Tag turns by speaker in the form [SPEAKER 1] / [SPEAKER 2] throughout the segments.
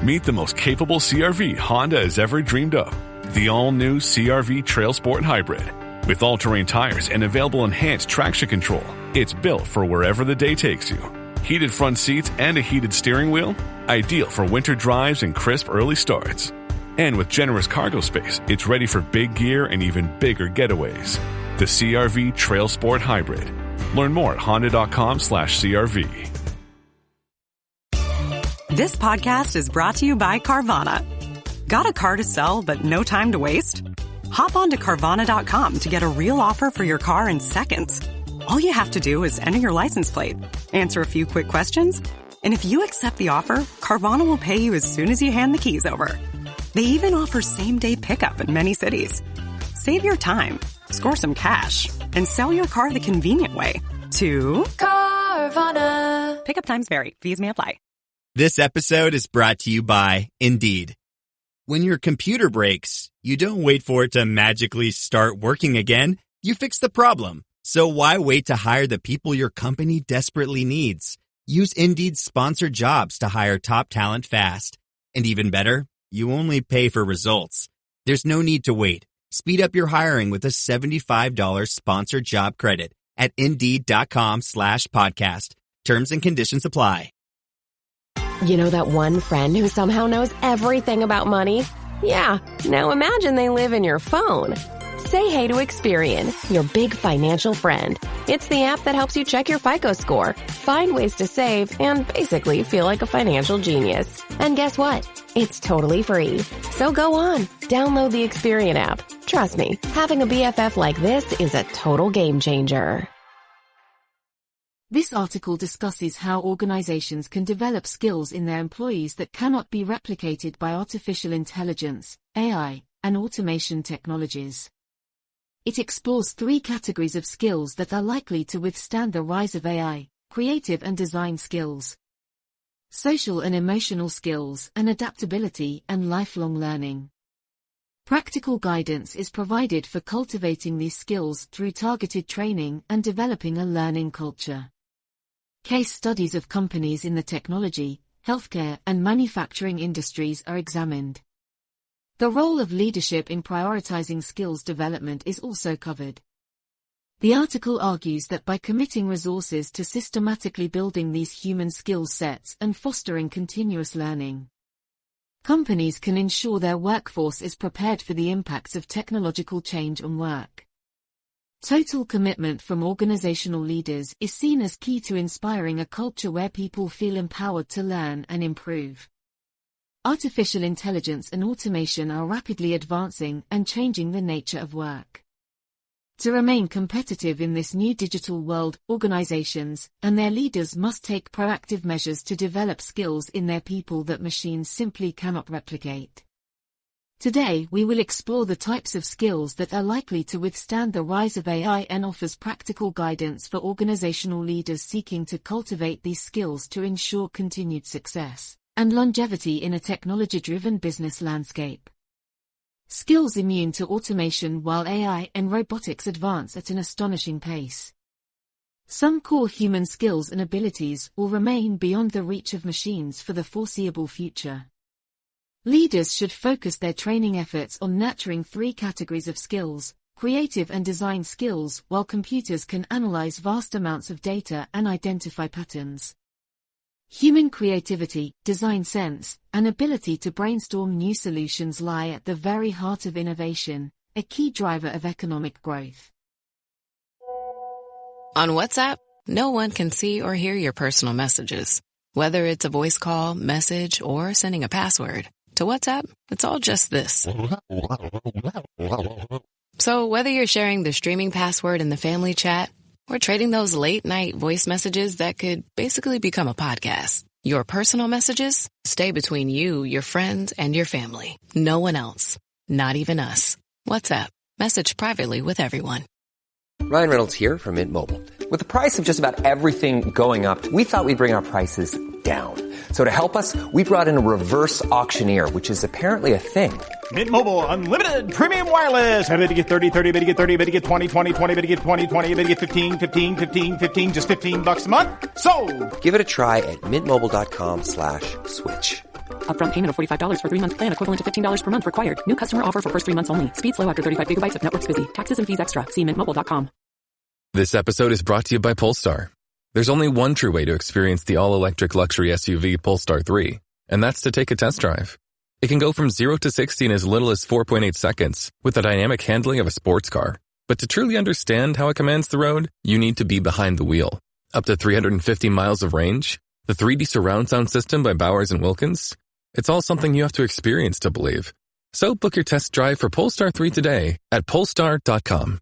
[SPEAKER 1] Meet the most capable CR-V Honda has ever dreamed of. The all-new CR-V Trail Sport Hybrid. With all-terrain tires and available enhanced traction control, it's built for wherever the day takes you. Heated front seats and a heated steering wheel, ideal for winter drives and crisp early starts. And with generous cargo space, it's ready for big gear and even bigger getaways. The CR-V Trail Sport Hybrid. Learn more at honda.com/CRV.
[SPEAKER 2] This podcast is brought to you by Carvana. Got a car to sell but no time to waste? Hop on to Carvana.com to get a real offer for your car in seconds. All you have to do is enter your license plate, answer a few quick questions, and if you accept the offer, Carvana will pay you as soon as you hand the keys over. They even offer same-day pickup in many cities. Save your time, score some cash, and sell your car the convenient way to
[SPEAKER 3] Carvana.
[SPEAKER 2] Pickup times vary. Fees may apply.
[SPEAKER 4] This episode is brought to you by Indeed. When your computer breaks, you don't wait for it to magically start working again. You fix the problem. So why wait to hire the people your company desperately needs? Use Indeed's sponsored jobs to hire top talent fast. And even better, you only pay for results. There's no need to wait. Speed up your hiring with a $75 sponsored job credit at Indeed.com/podcast. Terms and conditions apply.
[SPEAKER 5] You know that one friend who somehow knows everything about money? Yeah, now imagine they live in your phone. Say hey to Experian, your big financial friend. It's the app that helps you check your FICO score, find ways to save, and basically feel like a financial genius. And guess what? It's totally free. So go on, download the Experian app. Trust me, having a BFF like this is a total game changer.
[SPEAKER 6] This article discusses how organizations can develop skills in their employees that cannot be replicated by artificial intelligence, AI, and automation technologies. It explores 3 categories of skills that are likely to withstand the rise of AI: creative and design skills, social and emotional skills, and adaptability and lifelong learning. Practical guidance is provided for cultivating these skills through targeted training and developing a learning culture. Case studies of companies in the technology, healthcare, and manufacturing industries are examined. The role of leadership in prioritizing skills development is also covered. The article argues that by committing resources to systematically building these human skill sets and fostering continuous learning, companies can ensure their workforce is prepared for the impacts of technological change on work. Total commitment from organizational leaders is seen as key to inspiring a culture where people feel empowered to learn and improve. Artificial intelligence and automation are rapidly advancing and changing the nature of work. To remain competitive in this new digital world, organizations and their leaders must take proactive measures to develop skills in their people that machines simply cannot replicate. Today, we will explore the types of skills that are likely to withstand the rise of AI and offers practical guidance for organizational leaders seeking to cultivate these skills to ensure continued success and longevity in a technology-driven business landscape. Skills immune to automation while AI and robotics advance at an astonishing pace. Some core human skills and abilities will remain beyond the reach of machines for the foreseeable future. Leaders should focus their training efforts on nurturing 3 categories of skills: creative and design skills, while computers can analyze vast amounts of data and identify patterns. Human creativity, design sense, and ability to brainstorm new solutions lie at the very heart of innovation, a key driver of economic growth.
[SPEAKER 7] On WhatsApp, no one can see or hear your personal messages. Whether it's a voice call, message, or sending a password. To WhatsApp, it's all just this. So whether you're sharing the streaming password in the family chat or trading those late-night voice messages that could basically become a podcast, your personal messages stay between you, your friends, and your family. No one else. Not even us. WhatsApp. Message privately with everyone.
[SPEAKER 8] Ryan Reynolds here from Mint Mobile. With the price of just about everything going up, we thought we'd bring our prices down. So to help us, we brought in a reverse auctioneer, which is apparently a thing.
[SPEAKER 9] Mint Mobile Unlimited Premium Wireless. How to get 30, 30, bit to get 30, bit to get 20, 20, 20, bit to get 20, 20, bit to get 15, 15, 15, 15, just $15 a month? Sold!
[SPEAKER 8] Give it a try at mintmobile.com/switch.
[SPEAKER 2] Upfront payment of $45 for 3-month plan equivalent to $15 per month required. New customer offer for first 3 months only. Speed slow after 35 gigabytes if network's busy. Taxes and fees extra. See mintmobile.com.
[SPEAKER 10] This episode is brought to you by Polestar. There's only one true way to experience the all-electric luxury SUV Polestar 3, and that's to take a test drive. It can go from 0 to 60 in as little as 4.8 seconds with the dynamic handling of a sports car. But to truly understand how it commands the road, you need to be behind the wheel. Up to 350 miles of range, the 3D surround sound system by Bowers & Wilkins. It's all something you have to experience to believe. So book your test drive for Polestar 3 today at Polestar.com.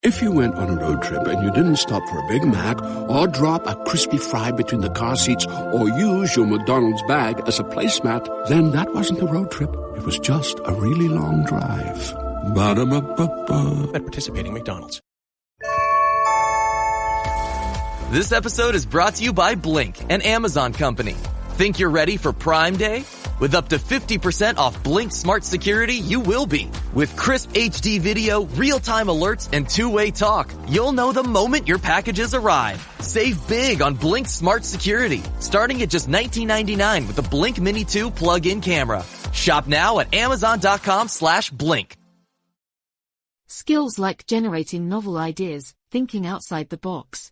[SPEAKER 11] If you went on a road trip and you didn't stop for a Big Mac or drop a crispy fry between the car seats or use your McDonald's bag as a placemat, then that wasn't a road trip. It was just a really long drive. Ba-da-ba-ba-ba.
[SPEAKER 12] At participating McDonald's.
[SPEAKER 13] This episode is brought to you by Blink, an Amazon company. Think you're ready for Prime Day? With up to 50% off Blink Smart Security, you will be. With crisp HD video, real-time alerts, and two-way talk, you'll know the moment your packages arrive. Save big on Blink Smart Security, starting at just $19.99 with the Blink Mini 2 plug-in camera. Shop now at Amazon.com/Blink.
[SPEAKER 6] Skills like generating novel ideas, thinking outside the box,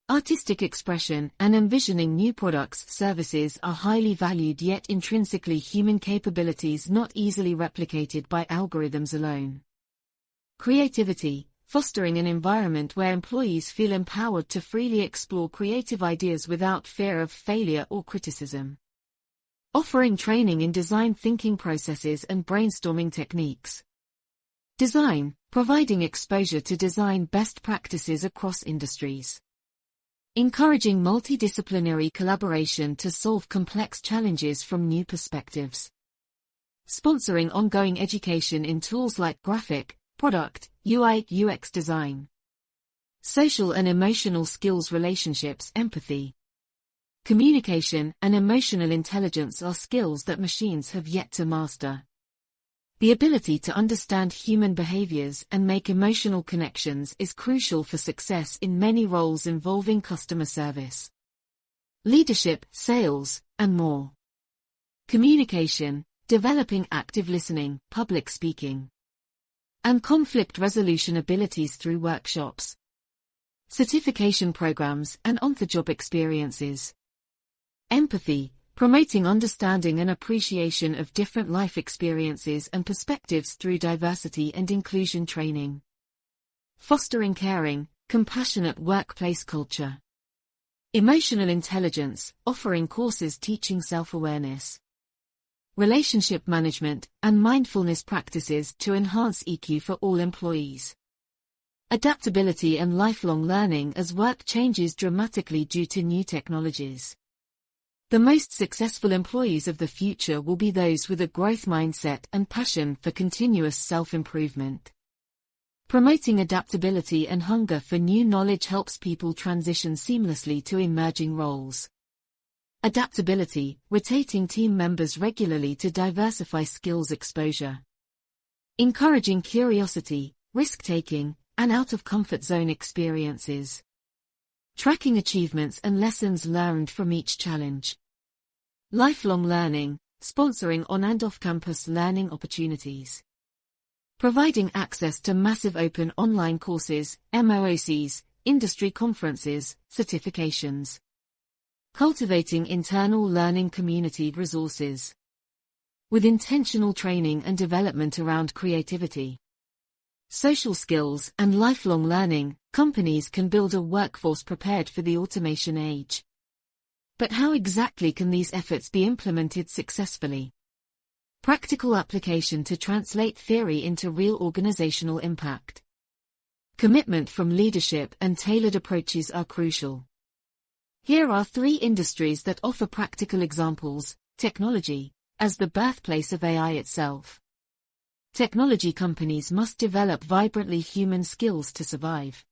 [SPEAKER 6] artistic expression, and envisioning new products, services are highly valued yet intrinsically human capabilities not easily replicated by algorithms alone. Creativity, fostering an environment where employees feel empowered to freely explore creative ideas without fear of failure or criticism. Offering training in design thinking processes and brainstorming techniques. Design, providing exposure to design best practices across industries. Encouraging multidisciplinary collaboration to solve complex challenges from new perspectives. Sponsoring ongoing education in tools like graphic, product, UI/UX design. Social and emotional skills, relationships, empathy. Communication and emotional intelligence are skills that machines have yet to master. The ability to understand human behaviors and make emotional connections is crucial for success in many roles involving customer service, leadership, sales, and more. Communication, developing active listening, public speaking, and conflict resolution abilities through workshops, certification programs, and on-the-job experiences. Empathy, promoting understanding and appreciation of different life experiences and perspectives through diversity and inclusion training. Fostering caring, compassionate workplace culture. Emotional intelligence, offering courses teaching self-awareness. Relationship management and mindfulness practices to enhance EQ for all employees. Adaptability and lifelong learning as work changes dramatically due to new technologies. The most successful employees of the future will be those with a growth mindset and passion for continuous self-improvement. Promoting adaptability and hunger for new knowledge helps people transition seamlessly to emerging roles. Adaptability, rotating team members regularly to diversify skills exposure. Encouraging curiosity, risk-taking, and out-of-comfort zone experiences. Tracking achievements and lessons learned from each challenge. Lifelong learning, sponsoring on and off-campus learning opportunities. Providing access to massive open online courses, MOOCs, industry conferences, certifications. Cultivating internal learning community resources. With intentional training and development around creativity, social skills, and lifelong learning, companies can build a workforce prepared for the automation age. But how exactly can these efforts be implemented successfully? Practical application to translate theory into real organizational impact. Commitment from leadership and tailored approaches are crucial. Here are 3 industries that offer practical examples. Technology, as the birthplace of AI itself. Technology companies must develop vibrantly human skills to survive.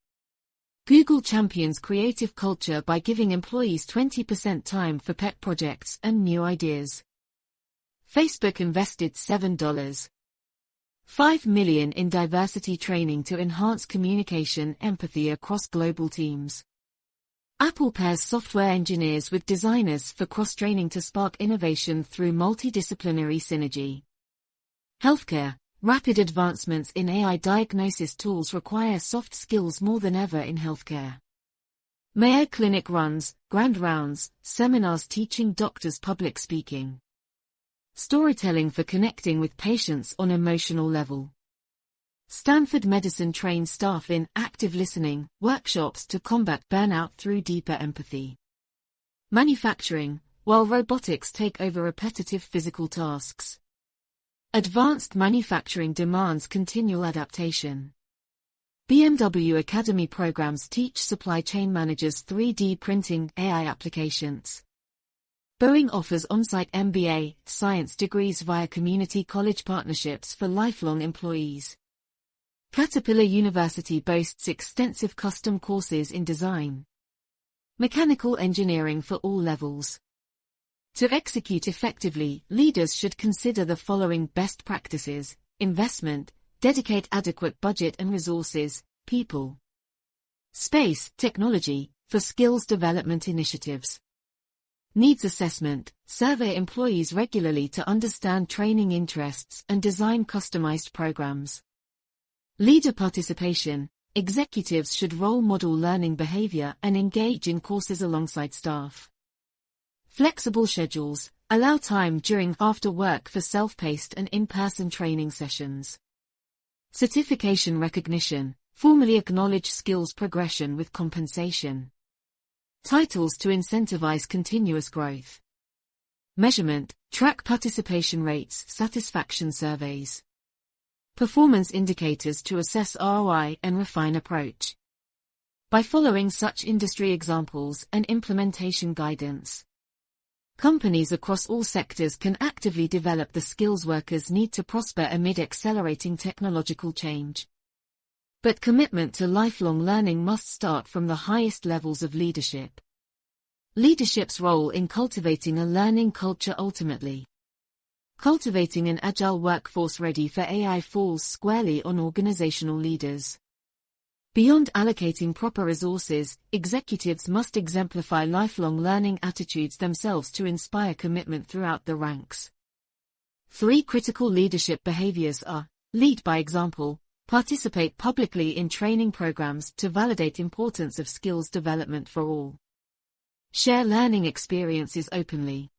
[SPEAKER 6] Google champions creative culture by giving employees 20% time for pet projects and new ideas. Facebook invested $7.5 million in diversity training to enhance communication empathy across global teams. Apple pairs software engineers with designers for cross-training to spark innovation through multidisciplinary synergy. Healthcare. Rapid advancements in AI diagnosis tools require soft skills more than ever in healthcare. Mayo Clinic runs grand rounds, seminars teaching doctors public speaking. Storytelling for connecting with patients on emotional level. Stanford Medicine trains staff in active listening workshops to combat burnout through deeper empathy. Manufacturing, while robotics take over repetitive physical tasks. Advanced manufacturing demands continual adaptation. BMW Academy programs teach supply chain managers 3D printing AI applications. Boeing offers on-site MBA science degrees via community college partnerships for lifelong employees. Caterpillar University boasts extensive custom courses in design. Mechanical engineering for all levels. To execute effectively, leaders should consider the following best practices: investment, dedicate adequate budget and resources, people. Space, technology, for skills development initiatives. Needs assessment, survey employees regularly to understand training interests and design customized programs. Leader participation, executives should role model learning behavior and engage in courses alongside staff. Flexible schedules, allow time during after work for self-paced and in-person training sessions. Certification recognition, formally acknowledge skills progression with compensation. Titles to incentivize continuous growth. Measurement, track participation rates, satisfaction surveys. Performance indicators to assess ROI and refine approach. By following such industry examples and implementation guidance, companies across all sectors can actively develop the skills workers need to prosper amid accelerating technological change. But commitment to lifelong learning must start from the highest levels of leadership. Leadership's role in cultivating a learning culture. Ultimately, cultivating an agile workforce ready for AI falls squarely on organizational leaders. Beyond allocating proper resources, executives must exemplify lifelong learning attitudes themselves to inspire commitment throughout the ranks. 3 critical leadership behaviors are: lead by example, participate publicly in training programs to validate importance of skills development for all. Share learning experiences openly.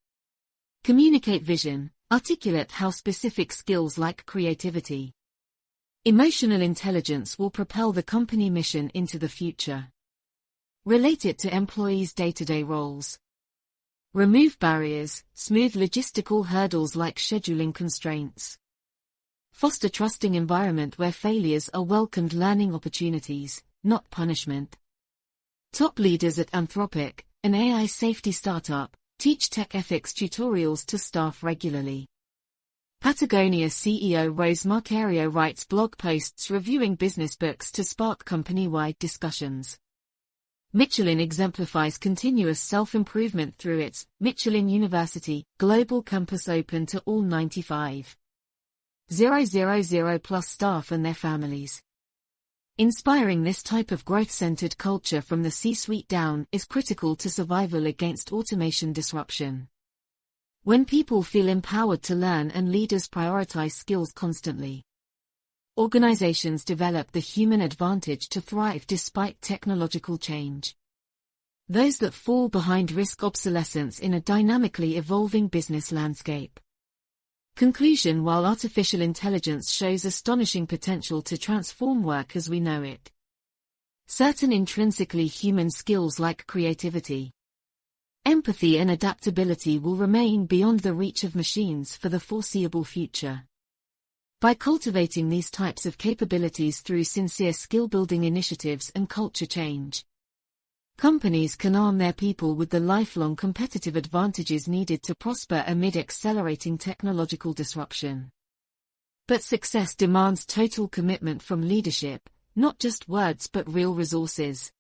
[SPEAKER 6] Communicate vision, articulate how specific skills like creativity, emotional intelligence will propel the company mission into the future. Relate it to employees' day-to-day roles. Remove barriers, smooth logistical hurdles like scheduling constraints. Foster trusting environment where failures are welcomed learning opportunities, not punishment. Top leaders at Anthropic, an AI safety startup, teach tech ethics tutorials to staff regularly. Patagonia CEO Rose Marcario writes blog posts reviewing business books to spark company-wide discussions. Michelin exemplifies continuous self-improvement through its Michelin University Global Campus open to all 95,000 plus staff and their families. Inspiring this type of growth-centered culture from the C-suite down is critical to survival against automation disruption. When people feel empowered to learn and leaders prioritize skills constantly, organizations develop the human advantage to thrive despite technological change. Those that fall behind risk obsolescence in a dynamically evolving business landscape. Conclusion: while artificial intelligence shows astonishing potential to transform work as we know it, certain intrinsically human skills like creativity, empathy and adaptability will remain beyond the reach of machines for the foreseeable future. By cultivating these types of capabilities through sincere skill-building initiatives and culture change, companies can arm their people with the lifelong competitive advantages needed to prosper amid accelerating technological disruption. But success demands total commitment from leadership, not just words but real resources,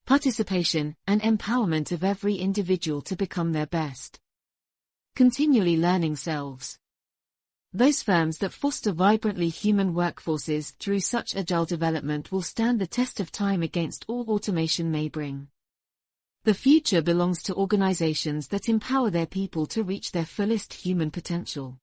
[SPEAKER 6] participation, and empowerment of every individual to become their best. Continually learning selves. Those firms that foster vibrantly human workforces through such agile development will stand the test of time against all automation may bring. The future belongs to organizations that empower their people to reach their fullest human potential.